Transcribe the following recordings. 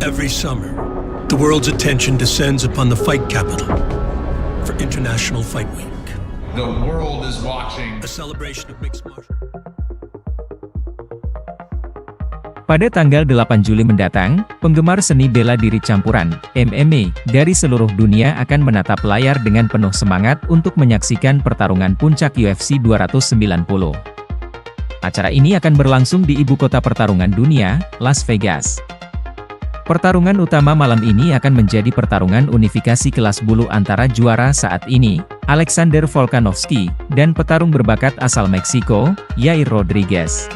Every summer, the world's attention descends upon the fight capital for International Fight Week. The world is watching. A celebration of mixed martial Pada tanggal 8 Juli mendatang, penggemar seni bela diri campuran, MMA, dari seluruh dunia akan menatap layar dengan penuh semangat untuk menyaksikan pertarungan puncak UFC 290. Acara ini akan berlangsung di ibu kota pertarungan dunia, Las Vegas. Pertarungan utama malam ini akan menjadi pertarungan unifikasi kelas bulu antara juara saat ini, Alexander Volkanovski, dan petarung berbakat asal Meksiko, Yair Rodriguez.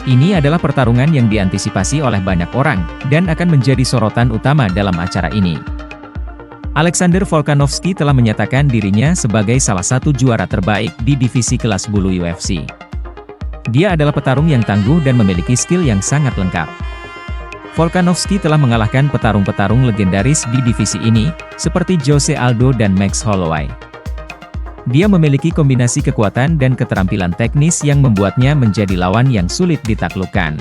Ini adalah pertarungan yang diantisipasi oleh banyak orang, dan akan menjadi sorotan utama dalam acara ini. Alexander Volkanovski telah menyatakan dirinya sebagai salah satu juara terbaik di divisi kelas bulu UFC. Dia adalah petarung yang tangguh dan memiliki skill yang sangat lengkap. Volkanovski telah mengalahkan petarung-petarung legendaris di divisi ini, seperti Jose Aldo dan Max Holloway. Dia memiliki kombinasi kekuatan dan keterampilan teknis yang membuatnya menjadi lawan yang sulit ditaklukkan.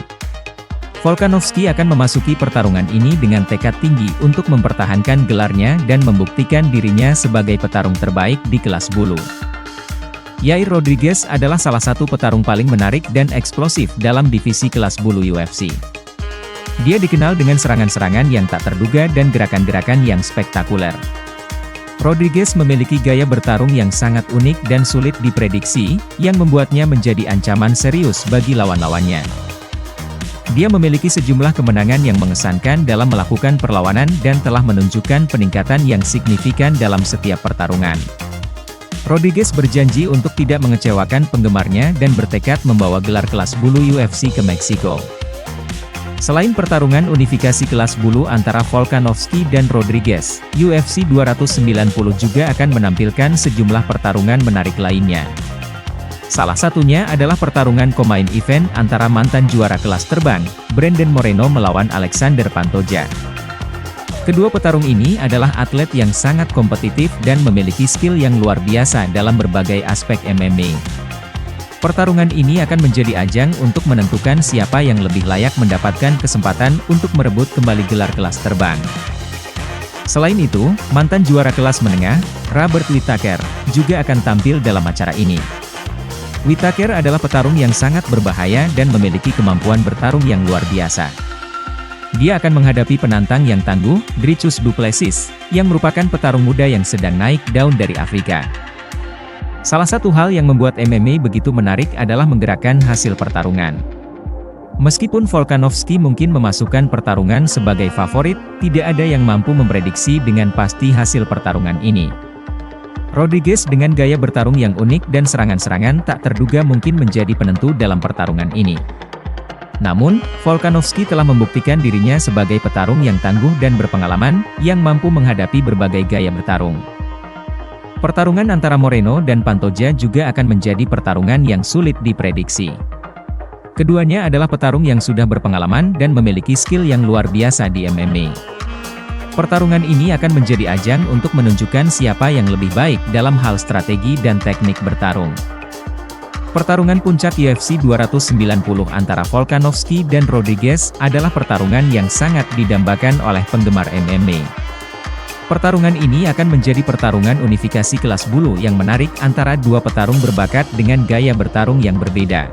Volkanovski akan memasuki pertarungan ini dengan tekad tinggi untuk mempertahankan gelarnya dan membuktikan dirinya sebagai petarung terbaik di kelas bulu. Yair Rodriguez adalah salah satu petarung paling menarik dan eksplosif dalam divisi kelas bulu UFC. Dia dikenal dengan serangan-serangan yang tak terduga dan gerakan-gerakan yang spektakuler. Rodriguez memiliki gaya bertarung yang sangat unik dan sulit diprediksi, yang membuatnya menjadi ancaman serius bagi lawan-lawannya. Dia memiliki sejumlah kemenangan yang mengesankan dalam melakukan perlawanan dan telah menunjukkan peningkatan yang signifikan dalam setiap pertarungan. Rodriguez berjanji untuk tidak mengecewakan penggemarnya dan bertekad membawa gelar kelas bulu UFC ke Meksiko. Selain pertarungan unifikasi kelas bulu antara Volkanovski dan Rodriguez, UFC 290 juga akan menampilkan sejumlah pertarungan menarik lainnya. Salah satunya adalah pertarungan co-main event antara mantan juara kelas terbang, Brandon Moreno melawan Alexander Pantoja. Kedua petarung ini adalah atlet yang sangat kompetitif dan memiliki skill yang luar biasa dalam berbagai aspek MMA. Pertarungan ini akan menjadi ajang untuk menentukan siapa yang lebih layak mendapatkan kesempatan untuk merebut kembali gelar kelas terbang. Selain itu, mantan juara kelas menengah, Robert Whittaker, juga akan tampil dalam acara ini. Whittaker adalah petarung yang sangat berbahaya dan memiliki kemampuan bertarung yang luar biasa. Dia akan menghadapi penantang yang tangguh, Dricus du Plessis, yang merupakan petarung muda yang sedang naik daun dari Afrika. Salah satu hal yang membuat MMA begitu menarik adalah menggerakkan hasil pertarungan. Meskipun Volkanovski mungkin memasukkan pertarungan sebagai favorit, tidak ada yang mampu memprediksi dengan pasti hasil pertarungan ini. Rodriguez dengan gaya bertarung yang unik dan serangan-serangan tak terduga mungkin menjadi penentu dalam pertarungan ini. Namun, Volkanovski telah membuktikan dirinya sebagai petarung yang tangguh dan berpengalaman, yang mampu menghadapi berbagai gaya bertarung. Pertarungan antara Moreno dan Pantoja juga akan menjadi pertarungan yang sulit diprediksi. Keduanya adalah petarung yang sudah berpengalaman dan memiliki skill yang luar biasa di MMA. Pertarungan ini akan menjadi ajang untuk menunjukkan siapa yang lebih baik dalam hal strategi dan teknik bertarung. Pertarungan puncak UFC 290 antara Volkanovski dan Rodriguez adalah pertarungan yang sangat didambakan oleh penggemar MMA. Pertarungan ini akan menjadi pertarungan unifikasi kelas bulu yang menarik antara dua petarung berbakat dengan gaya bertarung yang berbeda.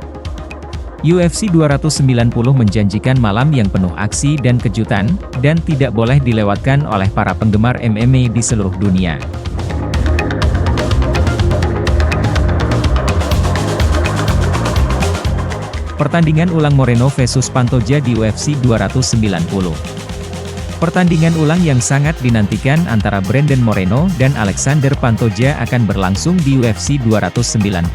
UFC 290 menjanjikan malam yang penuh aksi dan kejutan, dan tidak boleh dilewatkan oleh para penggemar MMA di seluruh dunia. Pertandingan ulang Moreno vs Pantoja di UFC 290. Pertandingan ulang yang sangat dinantikan antara Brandon Moreno dan Alexander Pantoja akan berlangsung di UFC 290.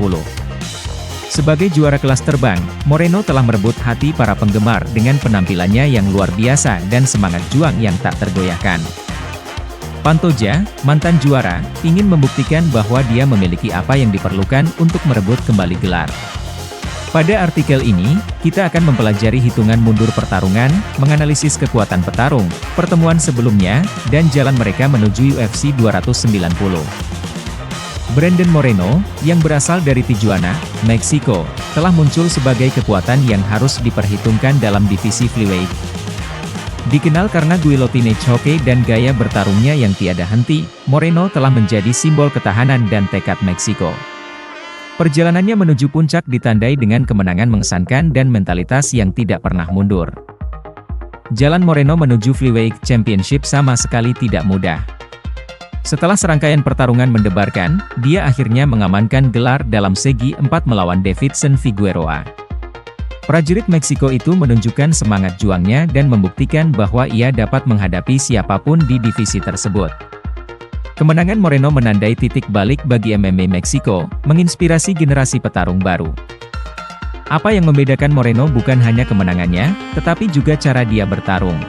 Sebagai juara kelas terbang, Moreno telah merebut hati para penggemar dengan penampilannya yang luar biasa dan semangat juang yang tak tergoyahkan. Pantoja, mantan juara, ingin membuktikan bahwa dia memiliki apa yang diperlukan untuk merebut kembali gelar. Pada artikel ini, kita akan mempelajari hitungan mundur pertarungan, menganalisis kekuatan petarung, pertemuan sebelumnya, dan jalan mereka menuju UFC 290. Brandon Moreno, yang berasal dari Tijuana, Meksiko, telah muncul sebagai kekuatan yang harus diperhitungkan dalam divisi flyweight. Dikenal karena guillotine choke dan gaya bertarungnya yang tiada henti, Moreno telah menjadi simbol ketahanan dan tekad Meksiko. Perjalanannya menuju puncak ditandai dengan kemenangan mengesankan dan mentalitas yang tidak pernah mundur. Jalan Moreno menuju Flyweight Championship sama sekali tidak mudah. Setelah serangkaian pertarungan mendebarkan, dia akhirnya mengamankan gelar dalam segi 4 melawan Deiveson Figueroa. Prajurit Meksiko itu menunjukkan semangat juangnya dan membuktikan bahwa ia dapat menghadapi siapapun di divisi tersebut. Kemenangan Moreno menandai titik balik bagi MMA Meksiko, menginspirasi generasi petarung baru. Apa yang membedakan Moreno bukan hanya kemenangannya, tetapi juga cara dia bertarung.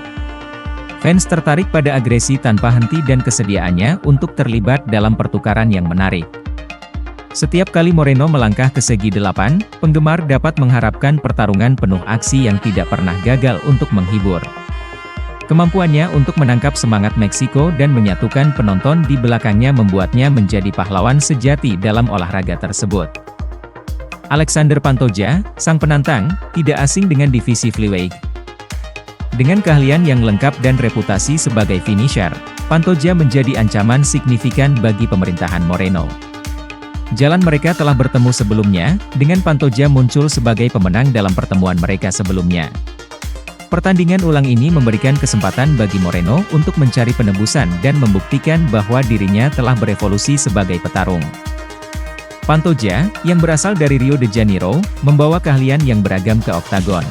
Fans tertarik pada agresi tanpa henti dan kesediaannya untuk terlibat dalam pertukaran yang menarik. Setiap kali Moreno melangkah ke segi 8, penggemar dapat mengharapkan pertarungan penuh aksi yang tidak pernah gagal untuk menghibur. Kemampuannya untuk menangkap semangat Meksiko dan menyatukan penonton di belakangnya membuatnya menjadi pahlawan sejati dalam olahraga tersebut. Alexander Pantoja, sang penantang, tidak asing dengan divisi flyweight. Dengan keahlian yang lengkap dan reputasi sebagai finisher, Pantoja menjadi ancaman signifikan bagi pemerintahan Moreno. Jalan mereka telah bertemu sebelumnya, dengan Pantoja muncul sebagai pemenang dalam pertemuan mereka sebelumnya. Pertandingan ulang ini memberikan kesempatan bagi Moreno untuk mencari penebusan dan membuktikan bahwa dirinya telah berevolusi sebagai petarung. Pantoja, yang berasal dari Rio de Janeiro, membawa keahlian yang beragam ke oktagon.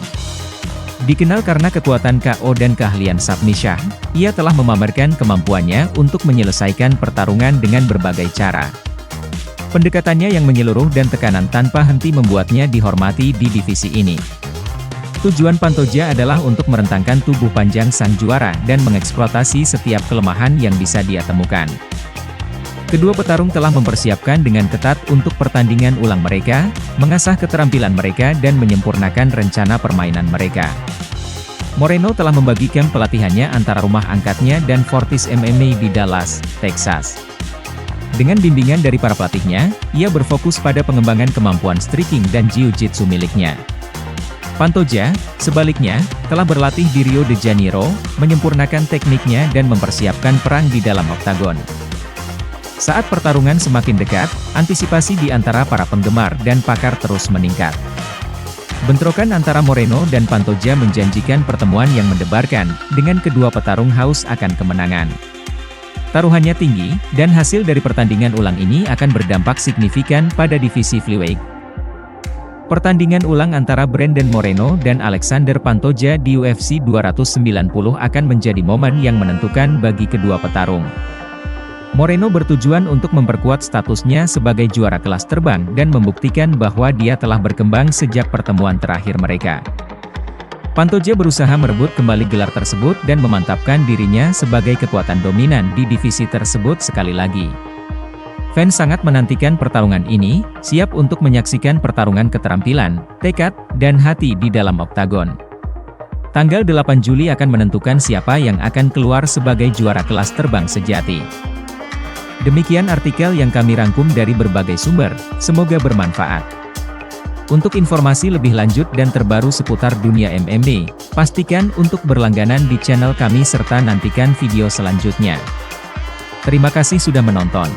Dikenal karena kekuatan KO dan keahlian submission, ia telah memamerkan kemampuannya untuk menyelesaikan pertarungan dengan berbagai cara. Pendekatannya yang menyeluruh dan tekanan tanpa henti membuatnya dihormati di divisi ini. Tujuan Pantoja adalah untuk merentangkan tubuh panjang sang juara dan mengeksploitasi setiap kelemahan yang bisa dia temukan. Kedua petarung telah mempersiapkan dengan ketat untuk pertandingan ulang mereka, mengasah keterampilan mereka dan menyempurnakan rencana permainan mereka. Moreno telah membagikan pelatihannya antara rumah angkatnya dan Fortis MMA di Dallas, Texas. Dengan bimbingan dari para pelatihnya, ia berfokus pada pengembangan kemampuan striking dan jiu-jitsu miliknya. Pantoja, sebaliknya, telah berlatih di Rio de Janeiro, menyempurnakan tekniknya dan mempersiapkan perang di dalam oktagon. Saat pertarungan semakin dekat, antisipasi di antara para penggemar dan pakar terus meningkat. Bentrokan antara Moreno dan Pantoja menjanjikan pertemuan yang mendebarkan, dengan kedua petarung haus akan kemenangan. Taruhannya tinggi, dan hasil dari pertandingan ulang ini akan berdampak signifikan pada divisi flyweight. Pertandingan ulang antara Brandon Moreno dan Alexander Pantoja di UFC 290 akan menjadi momen yang menentukan bagi kedua petarung. Moreno bertujuan untuk memperkuat statusnya sebagai juara kelas terbang dan membuktikan bahwa dia telah berkembang sejak pertemuan terakhir mereka. Pantoja berusaha merebut kembali gelar tersebut dan memantapkan dirinya sebagai kekuatan dominan di divisi tersebut sekali lagi. Fans sangat menantikan pertarungan ini, siap untuk menyaksikan pertarungan keterampilan, tekad, dan hati di dalam oktagon. Tanggal 8 Juli akan menentukan siapa yang akan keluar sebagai juara kelas terbang sejati. Demikian artikel yang kami rangkum dari berbagai sumber, semoga bermanfaat. Untuk informasi lebih lanjut dan terbaru seputar dunia MMA, pastikan untuk berlangganan di channel kami serta nantikan video selanjutnya. Terima kasih sudah menonton.